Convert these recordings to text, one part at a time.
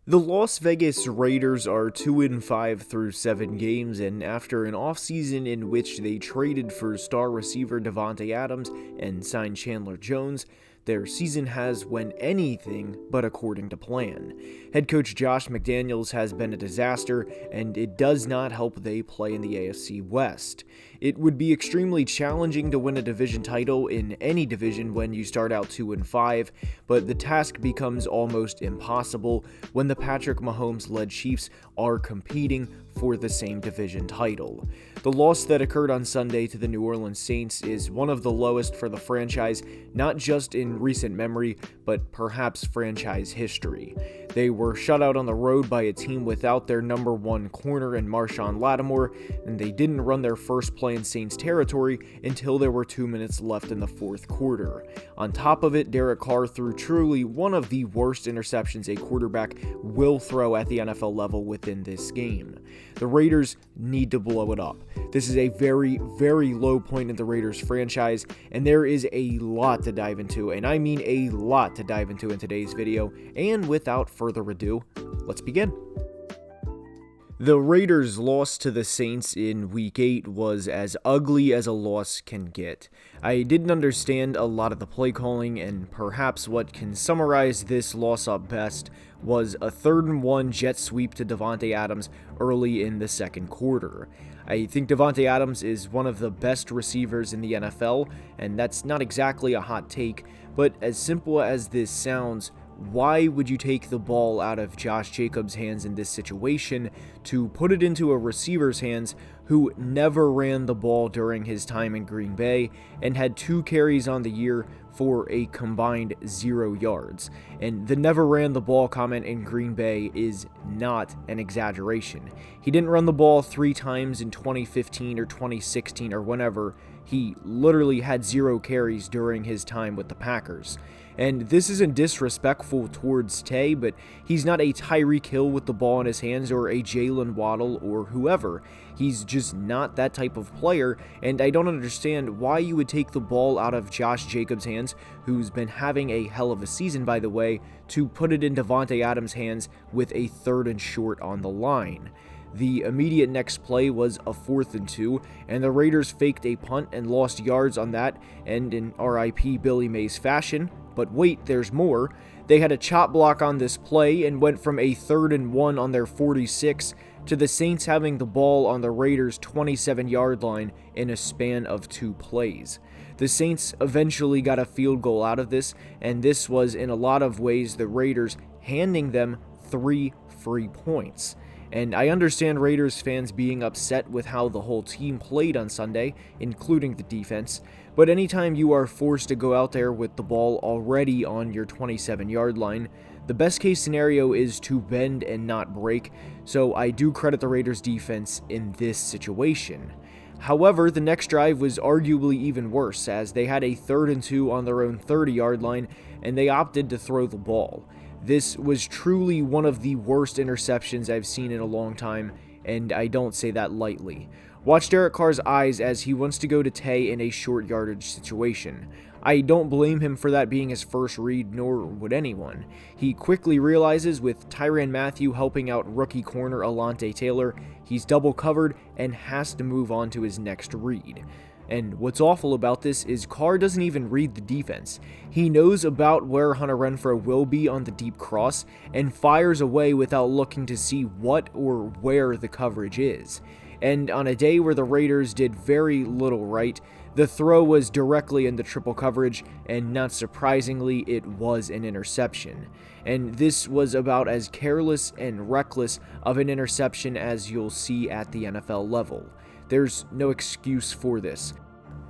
The Las Vegas Raiders are 2-5 through 7 games, and after an offseason in which they traded for star receiver Davante Adams and signed Chandler Jones, their season has went anything but according to plan. Head coach Josh McDaniels has been a disaster, and it does not help they play in the AFC West. It would be extremely challenging to win a division title in any division when you start out 2-5, but the task becomes almost impossible when the Patrick Mahomes-led Chiefs are competing for the same division title. The loss that occurred on Sunday to the New Orleans Saints is one of the lowest for the franchise, not just in recent memory, but perhaps franchise history. They were shut out on the road by a team without their number one corner in Marshawn Lattimore, and they didn't run their first play in Saints territory until there were 2 minutes left in the fourth quarter. On top of it, Carr threw truly one of the worst interceptions a quarterback will throw at the NFL level within this game. The Raiders need to blow it up. This is a very, very low point in the Raiders franchise, and there is a lot to dive into, and I mean a lot to dive into in today's video, and without further ado, let's begin. The Raiders' loss to the Saints in Week 8 was as ugly as a loss can get. I didn't understand a lot of the play calling, and perhaps what can summarize this loss up best was a 3rd and 1 jet sweep to Davante Adams early in the second quarter. I think Davante Adams is one of the best receivers in the NFL, and that's not exactly a hot take, but as simple as this sounds, why would you take the ball out of Josh Jacobs' hands in this situation to put it into a receiver's hands who never ran the ball during his time in Green Bay and had 2 carries on the year for a combined 0 yards? And the never ran the ball comment in Green Bay is not an exaggeration. He didn't run the ball 3 times in 2015 or 2016 or whenever. He literally had 0 carries during his time with the Packers. And this isn't disrespectful towards Tay, but he's not a Tyreek Hill with the ball in his hands or a Jalen Waddle or whoever. He's just not that type of player, and I don't understand why you would take the ball out of Josh Jacobs' hands, who's been having a hell of a season, by the way, to put it in Davante Adams' hands with a 3rd and short on the line. The immediate next play was a 4th and 2, and the Raiders faked a punt and lost yards on that, and in RIP Billy Mays fashion. But wait, there's more. They had a chop block on this play and went from a 3rd and 1 on their 46 to the Saints having the ball on the Raiders' 27-yard line in a span of 2 plays. The Saints eventually got a field goal out of this, and this was in a lot of ways the Raiders handing them 3 free points. And I understand Raiders fans being upset with how the whole team played on Sunday, including the defense, but anytime you are forced to go out there with the ball already on your 27-yard line, the best case scenario is to bend and not break, so I do credit the Raiders defense in this situation. However, the next drive was arguably even worse, as they had a 3rd and 2 on their own 30-yard line, and they opted to throw the ball. This was truly one of the worst interceptions I've seen in a long time, and I don't say that lightly. Watch Carr's eyes as he wants to go to Tay in a short yardage situation. I don't blame him for that being his first read, nor would anyone. He quickly realizes with Tyrann Mathieu helping out rookie corner Alontae Taylor, he's double covered and has to move on to his next read. And what's awful about this is Carr doesn't even read the defense. He knows about where Hunter Renfrow will be on the deep cross and fires away without looking to see what or where the coverage is. And on a day where the Raiders did very little right, the throw was directly into triple coverage, and not surprisingly, it was an interception. And this was about as careless and reckless of an interception as you'll see at the NFL level. There's no excuse for this.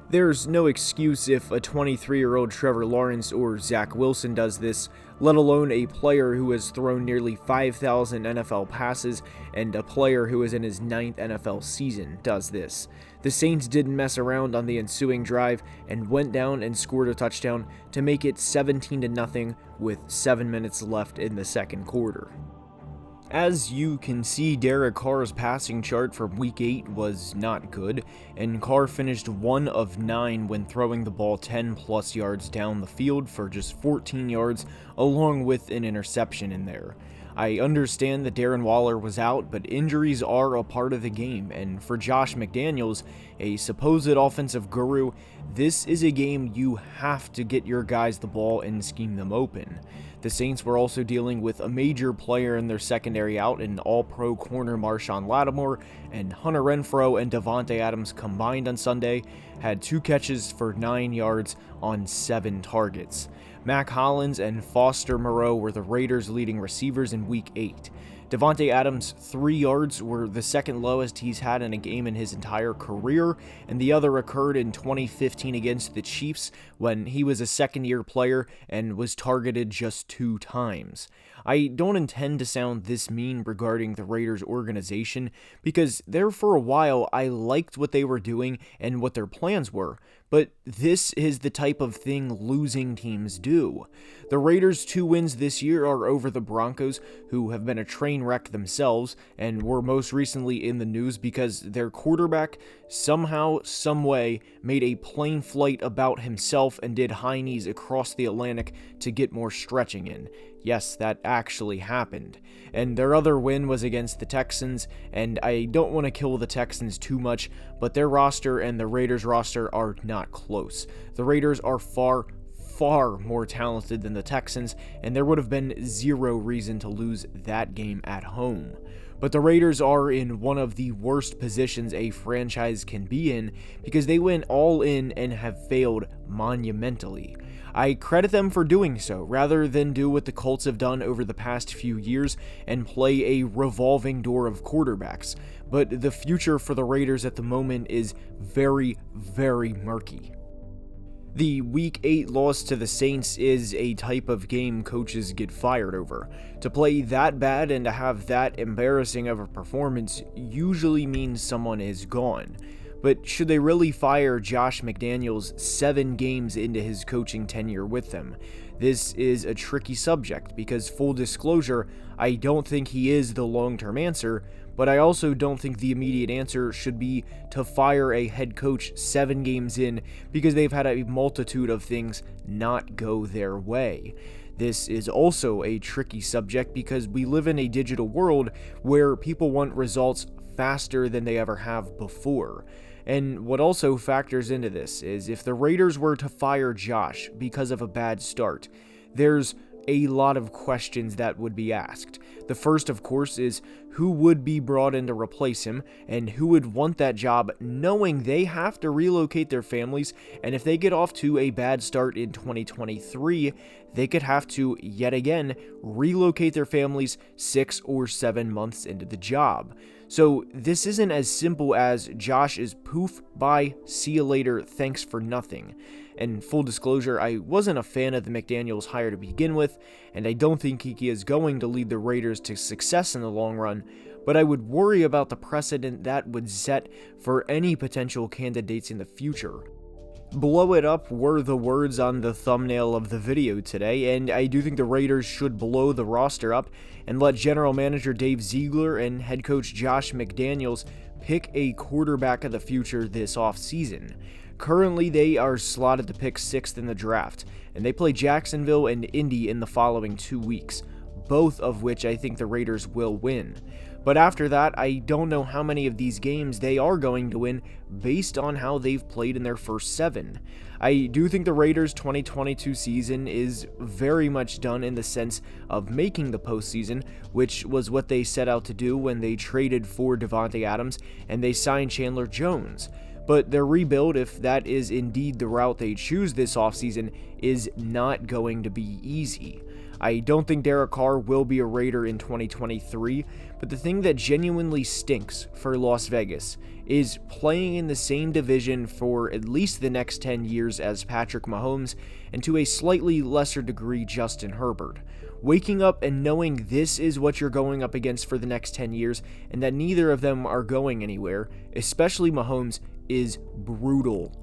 There's no excuse if a 23-year-old Trevor Lawrence or Zach Wilson does this, let alone a player who has thrown nearly 5,000 NFL passes and a player who is in his 9th NFL season does this. The Saints didn't mess around on the ensuing drive and went down and scored a touchdown to make it 17-0 with 7 minutes left in the second quarter. As you can see, Carr's passing chart from Week 8 was not good, and Carr finished 1 of 9 when throwing the ball 10-plus yards down the field for just 14 yards, along with an interception in there. I understand that Darren Waller was out, but injuries are a part of the game, and for Josh McDaniels, a supposed offensive guru, this is a game you have to get your guys the ball and scheme them open. The Saints were also dealing with a major player in their secondary out in all-pro corner Marshawn Lattimore, and Hunter Renfrow and Davante Adams combined on Sunday had 2 catches for 9 yards on 7 targets. Mac Hollins and Foster Moreau were the Raiders' leading receivers in Week 8. Davante Adams' 3 yards were the second lowest he's had in a game in his entire career, and the other occurred in 2015 against the Chiefs when he was a second-year player and was targeted just 2 times. I don't intend to sound this mean regarding the Raiders organization, because there for a while I liked what they were doing and what their plans were, but this is the type of thing losing teams do. The Raiders' 2 wins this year are over the Broncos, who have been a train wreck themselves, and were most recently in the news because their quarterback somehow, someway, made a plane flight about himself and did high knees across the Atlantic to get more stretching in. Yes, that actually happened. And their other win was against the Texans, and I don't want to kill the Texans too much, but their roster and the Raiders roster are not close. The Raiders are far more talented than the Texans, and there would have been 0 reason to lose that game at home. But the Raiders are in one of the worst positions a franchise can be in because they went all in and have failed monumentally. I credit them for doing so, rather than do what the Colts have done over the past few years and play a revolving door of quarterbacks. But the future for the Raiders at the moment is very murky. The Week 8 loss to the Saints is a type of game coaches get fired over. To play that bad and to have that embarrassing of a performance usually means someone is gone. But should they really fire Josh McDaniels 7 games into his coaching tenure with them? This is a tricky subject because, full disclosure, I don't think he is the long-term answer, but I also don't think the immediate answer should be to fire a head coach 7 games in because they've had a multitude of things not go their way. This is also a tricky subject because we live in a digital world where people want results faster than they ever have before. And what also factors into this is if the Raiders were to fire Josh because of a bad start, there's a lot of questions that would be asked. The first, of course, is who would be brought in to replace him, and who would want that job knowing they have to relocate their families, and if they get off to a bad start in 2023, they could have to, yet again, relocate their families 6 or 7 months into the job. So this isn't as simple as Josh is poof, bye, see you later, thanks for nothing. And full disclosure, I wasn't a fan of the McDaniels hire to begin with, and I don't think he is going to lead the Raiders to success in the long run, but I would worry about the precedent that would set for any potential candidates in the future. Blow it up were the words on the thumbnail of the video today, and I do think the Raiders should blow the roster up and let general manager Dave Ziegler and head coach Josh McDaniels pick a quarterback of the future this offseason. Currently, they are slotted to pick 6th in the draft, and they play Jacksonville and Indy in the following 2 weeks, both of which I think the Raiders will win. But after that, I don't know how many of these games they are going to win based on how they've played in their first 7. I do think the Raiders' 2022 season is very much done in the sense of making the postseason, which was what they set out to do when they traded for Davante Adams and they signed Chandler Jones. But their rebuild, if that is indeed the route they choose this offseason, is not going to be easy. I don't think Derek Carr will be a Raider in 2023, but the thing that genuinely stinks for Las Vegas is playing in the same division for at least the next 10 years as Patrick Mahomes, and to a slightly lesser degree Justin Herbert. Waking up and knowing this is what you're going up against for the next 10 years, and that neither of them are going anywhere, especially Mahomes, is brutal.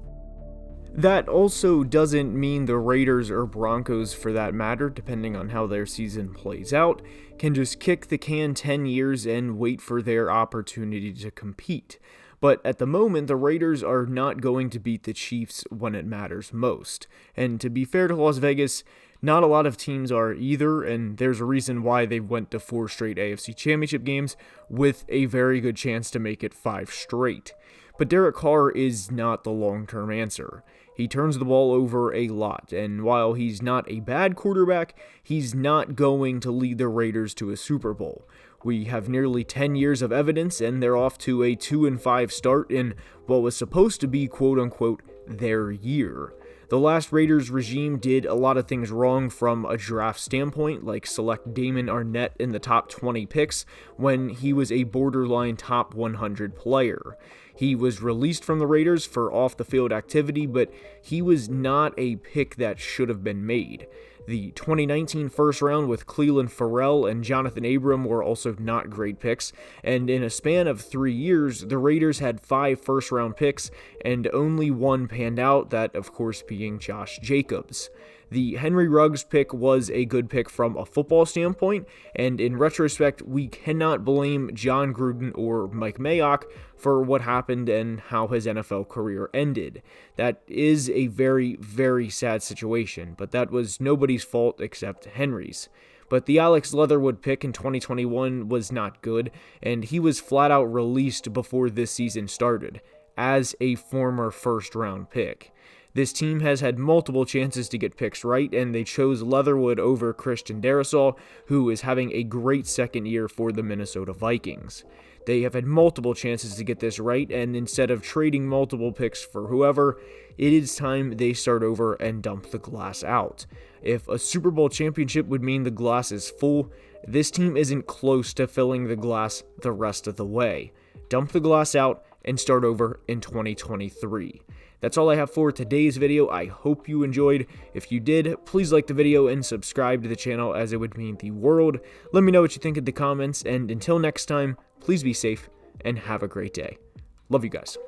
That also doesn't mean the Raiders or Broncos, for that matter, depending on how their season plays out, can just kick the can 10 years and wait for their opportunity to compete. But at the moment, the Raiders are not going to beat the Chiefs when it matters most. And to be fair to Las Vegas, Not a lot of teams are either, and there's a reason why they went to 4 straight AFC Championship games with a very good chance to make it 5 straight. But Derek Carr is not the long-term answer. He turns the ball over a lot, and while he's not a bad quarterback, he's not going to lead the Raiders to a Super Bowl. We have nearly 10 years of evidence, and they're off to a 2-5 start in what was supposed to be quote-unquote their year. The last Raiders regime did a lot of things wrong from a draft standpoint, like select Damon Arnett in the top 20 picks when he was a borderline top 100 player. He was released from the Raiders for off-the-field activity, but he was not a pick that should have been made. The 2019 first round with Clelin Ferrell and Jonathan Abram were also not great picks, and in a span of 3 years, the Raiders had 5 first-round picks, and only one panned out, that of course being Josh Jacobs. The Henry Ruggs pick was a good pick from a football standpoint, and in retrospect, we cannot blame John Gruden or Mike Mayock for what happened and how his NFL career ended. That is a very, very sad situation, but that was nobody's fault except Henry's. But the Alex Leatherwood pick in 2021 was not good, and he was flat out released before this season started, as a former first-round pick. This team has had multiple chances to get picks right, and they chose Leatherwood over Christian Darrisaw, who is having a great second year for the Minnesota Vikings. They have had multiple chances to get this right, and instead of trading multiple picks for whoever, it is time they start over and dump the glass out. If a Super Bowl championship would mean the glass is full, this team isn't close to filling the glass the rest of the way. Dump the glass out and start over in 2023. That's all I have for today's video. I hope you enjoyed. If you did, please like the video and subscribe to the channel, as it would mean the world. Let me know what you think in the comments, and until next time, please be safe and have a great day. Love you guys.